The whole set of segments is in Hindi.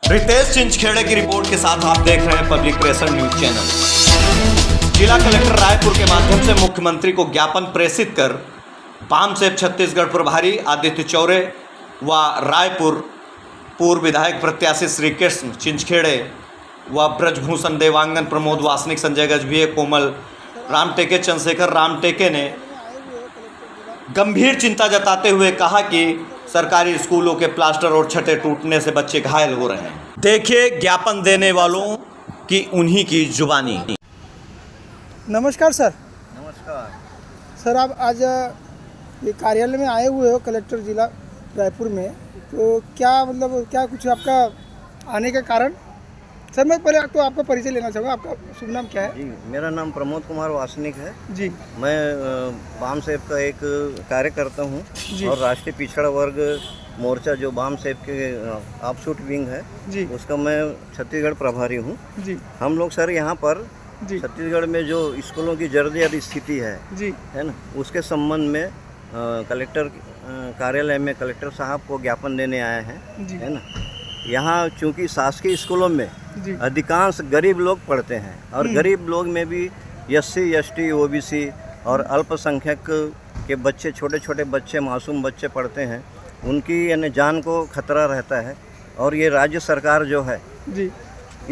रितेश चिंचखेड़े की रिपोर्ट के साथ आप देख रहे हैं पब्लिक प्रेशर न्यूज चैनल। जिला कलेक्टर रायपुर के माध्यम से मुख्यमंत्री को ज्ञापन प्रेषित कर पामसेब छत्तीसगढ़ प्रभारी आदित्य चौरे व रायपुर पूर्व विधायक प्रत्याशी श्री कृष्ण चिंचखेड़े व ब्रजभूषण देवांगन प्रमोद वासनिक संजय गजभिये कोमल रामटेके चंद्रशेखर रामटेके ने गंभीर चिंता जताते हुए कहा कि सरकारी स्कूलों के प्लास्टर और छतें टूटने से बच्चे घायल हो रहे हैं। देखिए ज्ञापन देने वालों की उन्हीं की जुबानी। नमस्कार सर। नमस्कार सर, आप आज ये कार्यालय में आए हुए हो कलेक्टर जिला रायपुर में, तो क्या कुछ आपका आने का कारण? सर, मैं पहले तो आपका परिचय लेना चाहूँगा। आपका शुभ नाम क्या है? जी, मेरा नाम प्रमोद कुमार वासनिक है जी। मैं पामसेब का एक कार्यकर्ता हूँ और राष्ट्रीय पिछड़ा वर्ग मोर्चा जो पामसेब के ऑफशूट विंग है जी, उसका मैं छत्तीसगढ़ प्रभारी हूँ जी, हम लोग सर यहाँ पर जी, छत्तीसगढ़ में जो स्कूलों की जर्जर स्थिति जी, है ना, उसके संबंध में कलेक्टर कार्यालय में कलेक्टर साहब को ज्ञापन देने आए हैं, जी, है ना। यहाँ चूँकि शासकीय स्कूलों में जी, अधिकांश गरीब लोग पढ़ते हैं और गरीब लोग में भी SC ST OBC और अल्पसंख्यक के बच्चे, छोटे छोटे बच्चे, मासूम बच्चे पढ़ते हैं, उनकी यानी जान को खतरा रहता है। और ये राज्य सरकार जो है जी,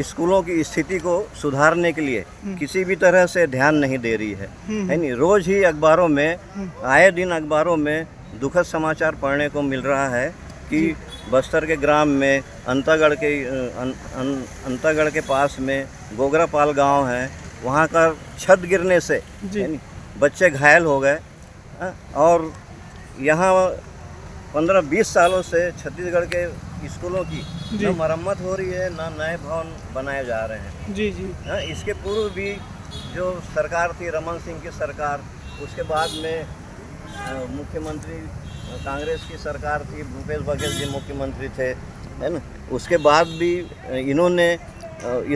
स्कूलों की स्थिति को सुधारने के लिए किसी भी तरह से ध्यान नहीं दे रही है नहीं। रोज़ ही अखबारों में, आए दिन अखबारों में दुखद समाचार पढ़ने को मिल रहा है कि बस्तर के ग्राम में अंतागढ़ के पास में गोगरापाल गांव है, वहां का छत गिरने से बच्चे घायल हो गए। और यहाँ 15-20 सालों से छत्तीसगढ़ के स्कूलों की न मरम्मत हो रही है, न नए भवन बनाए जा रहे हैं। जी, जी, इसके पूर्व भी जो सरकार थी, रमन सिंह की सरकार, उसके बाद में मुख्यमंत्री कांग्रेस की सरकार थी, भूपेश बघेल जी मुख्यमंत्री थे, है ना। उसके बाद भी इन्होंने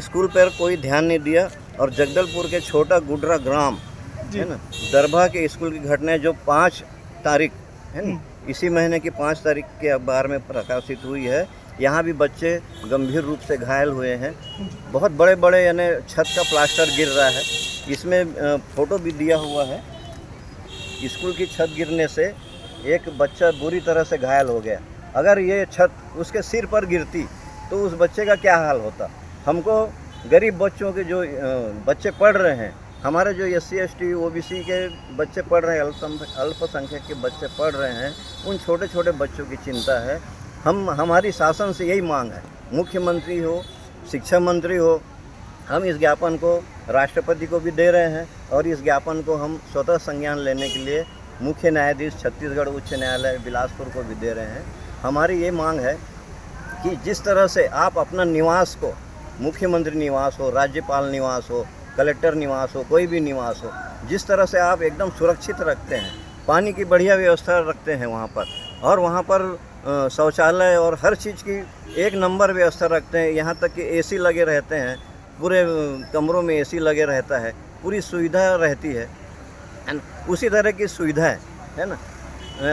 स्कूल पर कोई ध्यान नहीं दिया। और जगदलपुर के छोटा गुडरा ग्राम, है ना, दरभा के स्कूल की घटना जो 5 तारीख, है ना, इसी महीने की 5 तारीख के अखबार में प्रकाशित हुई है, यहाँ भी बच्चे गंभीर रूप से घायल हुए हैं। बहुत बड़े बड़े यानी छत का प्लास्टर गिर रहा है। इसमें फ़ोटो भी दिया हुआ है। स्कूल की छत गिरने से एक बच्चा बुरी तरह से घायल हो गया। अगर ये छत उसके सिर पर गिरती तो उस बच्चे का क्या हाल होता। हमको गरीब बच्चों के जो बच्चे पढ़ रहे हैं, हमारे जो SC ST OBC के बच्चे पढ़ रहे हैं, अल्पसंख्यक के बच्चे पढ़ रहे हैं, उन छोटे छोटे बच्चों की चिंता है। हमारी शासन से यही मांग है, मुख्यमंत्री हो, शिक्षा मंत्री हो, हम इस ज्ञापन को राष्ट्रपति को भी दे रहे हैं और इस ज्ञापन को हम स्वतः संज्ञान लेने के लिए मुख्य न्यायाधीश छत्तीसगढ़ उच्च न्यायालय बिलासपुर को भी दे रहे हैं। हमारी ये मांग है कि जिस तरह से आप अपना निवास को, मुख्यमंत्री निवास हो, राज्यपाल निवास हो, कलेक्टर निवास हो, कोई भी निवास हो, जिस तरह से आप एकदम सुरक्षित रखते हैं, पानी की बढ़िया व्यवस्था रखते हैं वहाँ पर, और वहाँ पर शौचालय और हर चीज़ की 1 नंबर व्यवस्था रखते हैं, यहाँ तक कि AC लगे रहते हैं, पूरे कमरों में AC लगे रहता है, पूरी सुविधा रहती है, उसी तरह की सुविधा है ना।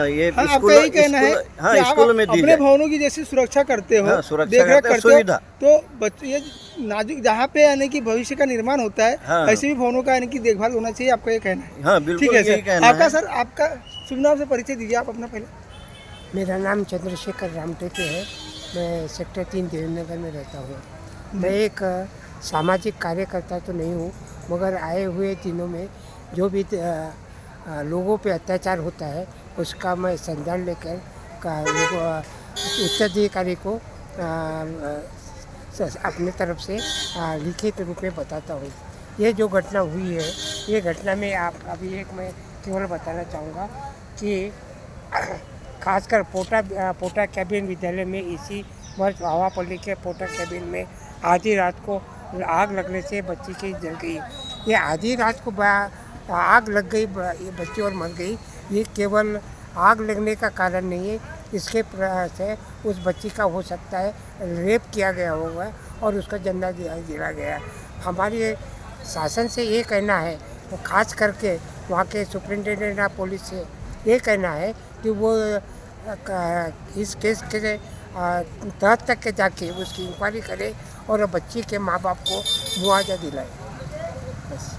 ये स्कूल में दी अपने भवनों की जैसी सुरक्षा करते हो, सुरक्षा करते हो, सुविधा, तो बच्चे ये नाजुक जहाँ पे यानी कि भविष्य का निर्माण होता है, ऐसे भी भवनों का यानी कि देखभाल होना चाहिए, आपका ये कहना है? हाँ, बिल्कुल। ठीक है सर। आपका सर, आपका शुभ नाम से परिचय दीजिए आप अपना पहले। मेरा नाम चंद्रशेखर रामटेके है। मैं सेक्टर 3 देवनगर में रहता हूँ। मैं एक सामाजिक कार्यकर्ता तो नहीं हूँ, मगर आए हुए दिनों में जो भी लोगों पे अत्याचार होता है उसका मैं संज्ञान लेकर उच्चाधिकारी को अपने तरफ से लिखित रूप में बताता हूँ। ये जो घटना हुई है, ये घटना में आप अभी मैं केवल बताना चाहूँगा कि खासकर पोटा कैबिन विद्यालय में इसी वर्ष आवापल्ली के पोटा कैबिन में आधी रात को आग लगने से बच्ची की जल गई। ये आधी रात को आग लग गई, ये बच्ची और मर गई। ये केवल आग लगने का कारण नहीं है, इसके से उस बच्ची का हो सकता है रेप किया गया होगा और उसका जन्ना गिरा गया। हमारे शासन से ये कहना है, तो खास करके वहाँ के सुपरिटेंडेंट ऑफ पुलिस से ये कहना है कि वो इस केस के तहत तक के जाके उसकी इंक्वायरी करे और बच्ची के माँ बाप को मुआवजा दिलाए। बस।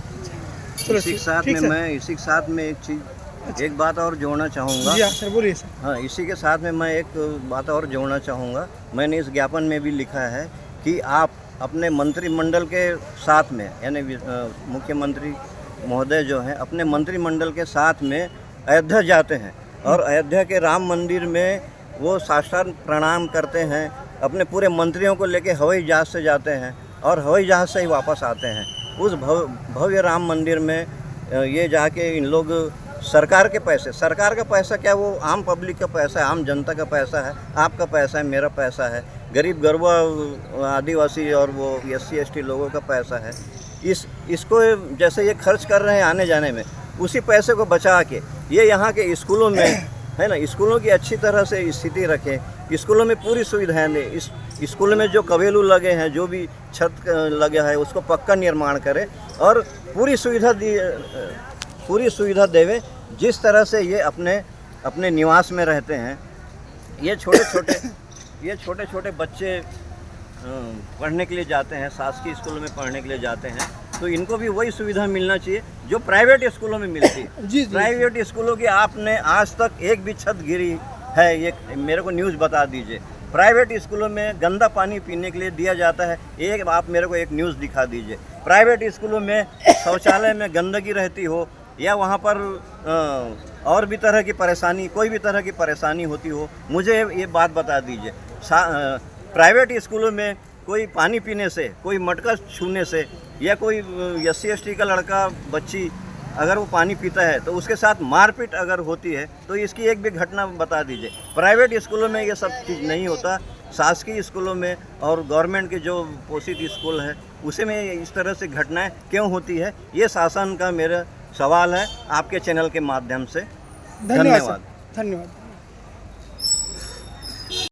चलो इसी के साथ ठीक में सर। मैं इसी के साथ में एक चीज़ एक बात और जोड़ना चाहूँगा। जी हाँ सर, बोलिए सर। हाँ, इसी के साथ में मैं एक बात और जोड़ना चाहूँगा। मैंने इस ज्ञापन में भी लिखा है कि आप अपने मंत्रिमंडल के साथ में, यानी मुख्यमंत्री महोदय जो हैं अपने मंत्रिमंडल के साथ में अयोध्या जाते हैं और अयोध्या के राम मंदिर में वो साष्टांग प्रणाम करते हैं, अपने पूरे मंत्रियों को लेके हवाई जहाज़ से जाते हैं और हवाई जहाज़ से ही वापस आते हैं। उस भव्य राम मंदिर में ये जाके इन लोग सरकार के पैसे, सरकार का पैसा क्या, वो आम पब्लिक का पैसा है, आम जनता का पैसा है, आपका पैसा है, मेरा पैसा है, गरीब गरबा आदिवासी और वो SC ST लोगों का पैसा है। इसको जैसे ये खर्च कर रहे हैं आने जाने में, उसी पैसे को बचा के ये यहाँ के स्कूलों में है ना, स्कूलों की अच्छी तरह से स्थिति रखें, स्कूलों में पूरी सुविधाएं दें। इस स्कूल में जो कवेलू लगे हैं, जो भी छत लगा है, उसको पक्का निर्माण करें और पूरी सुविधा देवे जिस तरह से ये अपने निवास में रहते हैं। ये छोटे छोटे बच्चे पढ़ने के लिए जाते हैं, शासकीय स्कूलों में पढ़ने के लिए जाते हैं, तो इनको भी वही सुविधा मिलना चाहिए जो प्राइवेट स्कूलों में मिलती है। जी। प्राइवेट स्कूलों की आपने आज तक एक भी छत गिरी है, ये मेरे को न्यूज़ बता दीजिए। प्राइवेट स्कूलों में गंदा पानी पीने के लिए दिया जाता है, आप मेरे को एक न्यूज़ दिखा दीजिए। प्राइवेट स्कूलों में शौचालय में गंदगी रहती हो या वहाँ पर और भी तरह की परेशानी, कोई भी तरह की परेशानी होती हो, मुझे ये बात बता दीजिए। प्राइवेट स्कूलों में कोई पानी पीने से, कोई मटका छूने से या कोई SC ST का लड़का बच्ची अगर वो पानी पीता है तो उसके साथ मारपीट अगर होती है तो इसकी एक भी घटना बता दीजिए। प्राइवेट स्कूलों में ये सब चीज़ नहीं होता। शासकीय स्कूलों में और गवर्नमेंट के जो पोषित स्कूल है उसी में इस तरह से घटनाएं क्यों होती है, ये शासन का मेरा सवाल है आपके चैनल के माध्यम से। धन्यवाद।